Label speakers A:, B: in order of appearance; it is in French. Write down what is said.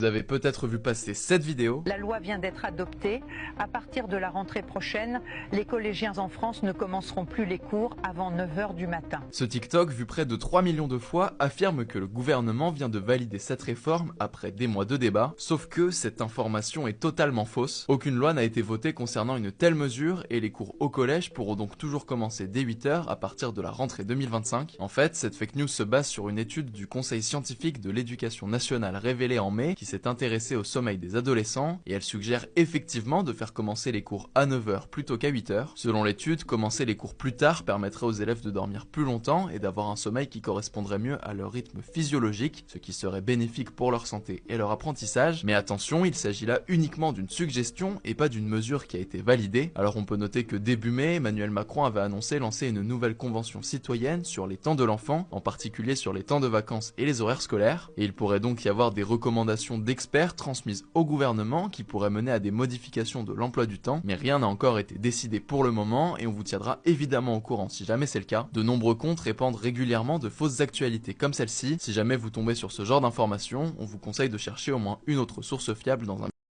A: Vous avez peut-être vu passer cette vidéo.
B: La loi vient d'être adoptée. À partir de la rentrée prochaine, les collégiens en France ne commenceront plus les cours avant 9 h du matin.
A: Ce TikTok, vu près de 3 millions de fois, affirme que le gouvernement vient de valider cette réforme après des mois de débat, sauf que cette information est totalement fausse. Aucune loi n'a été votée concernant une telle mesure et les cours au collège pourront donc toujours commencer dès 8 h à partir de la rentrée 2025. En fait, cette fake news se base sur une étude du Conseil scientifique de l'éducation nationale révélée en mai qui s'est intéressée au sommeil des adolescents et elle suggère effectivement de faire commencer les cours à 9 h plutôt qu'à 8 h. Selon l'étude, commencer les cours plus tard permettrait aux élèves de dormir plus longtemps et d'avoir un sommeil qui correspondrait mieux à leur rythme physiologique, ce qui serait bénéfique pour leur santé et leur apprentissage. Mais attention, il s'agit là uniquement d'une suggestion et pas d'une mesure qui a été validée. Alors on peut noter que début mai, Emmanuel Macron avait annoncé lancer une nouvelle convention citoyenne sur les temps de l'enfant, en particulier sur les temps de vacances et les horaires scolaires. Et il pourrait donc y avoir des recommandations d'experts transmises au gouvernement qui pourraient mener à des modifications de l'emploi du temps, mais rien n'a encore été décidé pour le moment et on vous tiendra évidemment au courant si jamais c'est le cas. De nombreux comptes répandent régulièrement de fausses actualités comme celle-ci. Si jamais vous tombez sur ce genre d'informations, on vous conseille de chercher au moins une autre source fiable dans un